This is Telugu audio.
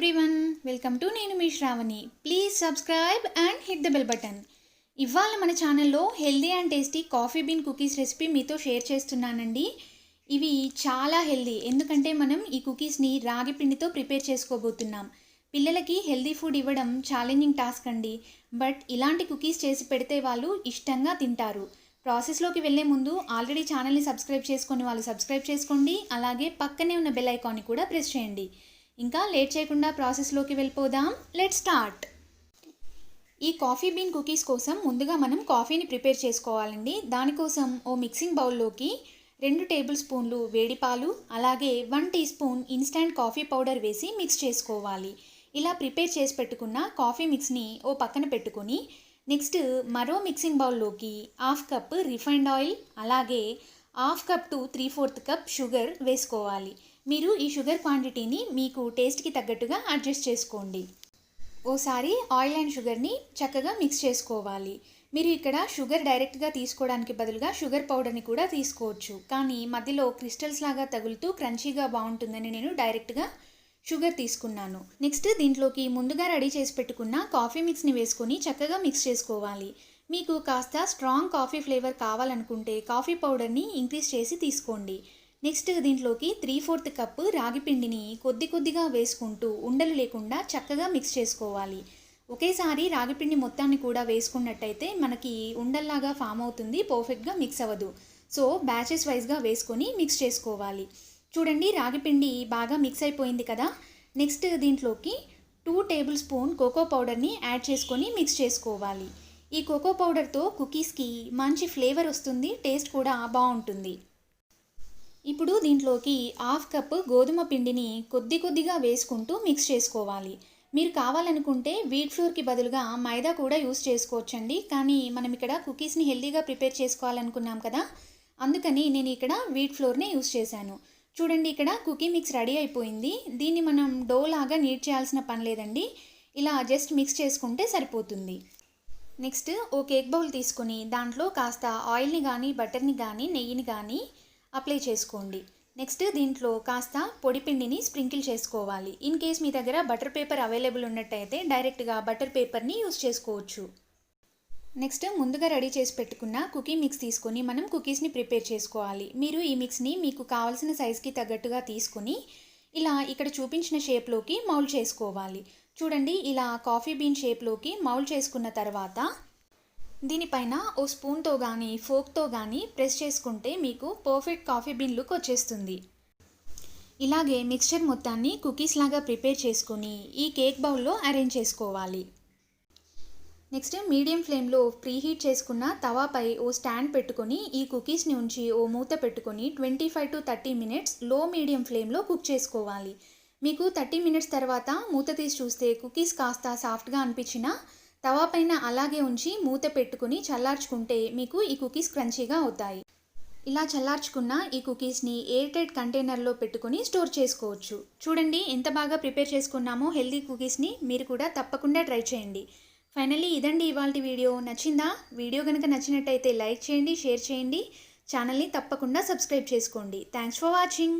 ఎవ్రీవన్, వెల్కమ్ టు నేను మీ Sravani. Please subscribe and hit the bell button. ఇవాళ మన ఛానల్లో healthy and tasty coffee bean cookies recipe మీతో షేర్ చేస్తున్నానండి. ఇవి చాలా హెల్దీ, ఎందుకంటే మనం ఈ కుకీస్ని రాగి పిండితో ప్రిపేర్ చేసుకోబోతున్నాం. పిల్లలకి హెల్దీ ఫుడ్ ఇవ్వడం ఛాలెంజింగ్ టాస్క్ అండి, బట్ ఇలాంటి కుకీస్ చేసి పెడితే వాళ్ళు ఇష్టంగా తింటారు. ప్రాసెస్లోకి వెళ్ళే ముందు ఆల్రెడీ ఛానల్ని సబ్స్క్రైబ్ చేసుకొని వాళ్ళు సబ్స్క్రైబ్ చేసుకోండి, అలాగే పక్కనే ఉన్న బెల్ ఐకాన్ని కూడా ప్రెస్ చేయండి. ఇంకా లేట్ చేయకుండా ప్రాసెస్లోకి వెళ్ళిపోదాం. Let start. ఈ కాఫీ బీన్ కుకీస్ కోసం ముందుగా మనం కాఫీని ప్రిపేర్ చేసుకోవాలండి. దానికోసం ఓ మిక్సింగ్ బౌల్లోకి 2 టేబుల్ స్పూన్లు వేడి పాలు, అలాగే 1 teaspoon instant coffee powder వేసి మిక్స్ చేసుకోవాలి. ఇలా ప్రిపేర్ చేసి పెట్టుకున్న కాఫీ మిక్స్ని ఓ పక్కన పెట్టుకొని నెక్స్ట్ మరో మిక్సింగ్ బౌల్లోకి 1/2 కప్ రిఫైండ్ ఆయిల్, అలాగే 1/2 కప్ టు 3/4 కప్ షుగర్ వేసుకోవాలి. మీరు ఈ షుగర్ క్వాంటిటీని మీకు టేస్ట్కి తగ్గట్టుగా అడ్జస్ట్ చేసుకోండి. ఓసారి ఆయిల్ అండ్ షుగర్ని చక్కగా మిక్స్ చేసుకోవాలి. మీరు ఇక్కడ షుగర్ డైరెక్ట్గా తీసుకోవడానికి బదులుగా షుగర్ పౌడర్ని కూడా తీసుకోవచ్చు, కానీ మధ్యలో క్రిస్టల్స్ లాగా తగులుతూ క్రంచీగా బాగుంటుందని నేను డైరెక్ట్గా షుగర్ తీసుకున్నాను. నెక్స్ట్ దీంట్లోకి ముందుగా రెడీ చేసి పెట్టుకున్న కాఫీ మిక్స్ని వేసుకొని చక్కగా మిక్స్ చేసుకోవాలి. మీకు కాస్త స్ట్రాంగ్ కాఫీ ఫ్లేవర్ కావాలనుకుంటే కాఫీ పౌడర్ని ఇంక్రీజ్ చేసి తీసుకోండి. నెక్స్ట్ దీంట్లోకి 3/4 కప్పు రాగి పిండిని కొద్దిగా వేసుకుంటూ ఉండలు లేకుండా చక్కగా మిక్స్ చేసుకోవాలి. ఒకేసారి రాగి పిండి మొత్తాన్ని కూడా వేసుకున్నట్టయితే మనకి ఉండల్లాగా ఫామ్ అవుతుంది, పర్ఫెక్ట్గా మిక్స్ అవ్వదు. సో బ్యాచెస్ వైజ్గా వేసుకొని మిక్స్ చేసుకోవాలి. చూడండి, రాగి పిండి బాగా మిక్స్ అయిపోయింది కదా. నెక్స్ట్ దీంట్లోకి 2 టేబుల్ స్పూన్ కోకో పౌడర్ని యాడ్ చేసుకొని మిక్స్ చేసుకోవాలి. ఈ కోకో పౌడర్తో కుకీస్కి మంచి ఫ్లేవర్ వస్తుంది, టేస్ట్ కూడా బాగుంటుంది. ఇప్పుడు దీంట్లోకి 1/2 కప్ గోధుమ పిండిని కొద్దిగా వేసుకుంటూ మిక్స్ చేసుకోవాలి. మీరు కావాలనుకుంటే వీట్ ఫ్లోర్కి బదులుగా మైదా కూడా యూస్ చేసుకోవచ్చండి, కానీ మనం ఇక్కడ కుకీస్ని హెల్దీగా ప్రిపేర్ చేసుకోవాలనుకున్నాం కదా, అందుకని నేను ఇక్కడ వీట్ ఫ్లోర్నే యూస్ చేశాను. చూడండి, ఇక్కడ కుకీ మిక్స్ రెడీ అయిపోయింది. దీన్ని మనం డో లాగా నీట్ చేయాల్సిన పని లేదండి, ఇలా జస్ట్ మిక్స్ చేసుకుంటే సరిపోతుంది. నెక్స్ట్ ఓ కేక్ బౌల్ తీసుకొని దాంట్లో కాస్త ఆయిల్ని కానీ బటర్ని కానీ నెయ్యిని కానీ అప్లై చేసుకోండి. నెక్స్ట్ దీంట్లో కాస్త పొడి పిండిని స్ప్రింకిల్ చేసుకోవాలి. ఇన్ కేస్ మీ దగ్గర బటర్ పేపర్ అవైలబుల్ ఉన్నట్టయితే డైరెక్ట్గా బటర్ పేపర్ని యూస్ చేసుకోవచ్చు. నెక్స్ట్ ముందుగా రెడీ చేసి పెట్టుకున్న కుకీ మిక్స్ తీసుకొని మనం కుకీస్ని ప్రిపేర్ చేసుకోవాలి. మీరు ఈ మిక్స్ని మీకు కావాల్సిన సైజ్కి తగ్గట్టుగా తీసుకొని ఇలా ఇక్కడ చూపించిన షేప్లోకి మౌల్డ్ చేసుకోవాలి. చూడండి, ఇలా కాఫీ బీన్ షేప్లోకి మౌల్డ్ చేసుకున్న తర్వాత దీనిపైన ఓ స్పూన్తో కానీ ఫోక్తో కానీ ప్రెస్ చేసుకుంటే మీకు పర్ఫెక్ట్ కాఫీ బీన్ లుక్ వచ్చేస్తుంది. ఇలాగే మిక్స్చర్ మొత్తాన్ని కుకీస్ లాగా ప్రిపేర్ చేసుకొని ఈ కేక్ బౌల్లో అరేంజ్ చేసుకోవాలి. నెక్స్ట్ మీడియం ఫ్లేమ్లో ప్రీహీట్ చేసుకున్న తవాపై ఓ స్టాండ్ పెట్టుకొని ఈ కుకీస్ని ఉంచి ఓ మూత పెట్టుకొని 25 to 30 మినిట్స్ లో మీడియం ఫ్లేమ్లో కుక్ చేసుకోవాలి. మీకు 30 మినిట్స్ తర్వాత మూత తీసి చూస్తే కుకీస్ కాస్త సాఫ్ట్గా అనిపించినా తవా పైన అలాగే ఉంచి మూత పెట్టుకుని చల్లార్చుకుంటే మీకు ఈ కుకీస్ క్రంచీగా అవుతాయి. ఇలా చల్లార్చుకున్న ఈ కుకీస్ని ఎయిర్ టైట్ కంటైనర్లో పెట్టుకుని స్టోర్ చేసుకోవచ్చు. చూడండి, ఎంత బాగా ప్రిపేర్ చేసుకున్నామో హెల్దీ కుకీస్ని. మీరు కూడా తప్పకుండా ట్రై చేయండి. ఫైనల్లీ ఇదండి ఇవాల్టి వీడియో. నచ్చిందా? వీడియో కనుక నచ్చినట్టయితే లైక్ చేయండి, షేర్ చేయండి, ఛానల్ని తప్పకుండా సబ్స్క్రైబ్ చేసుకోండి. Thanks for watching.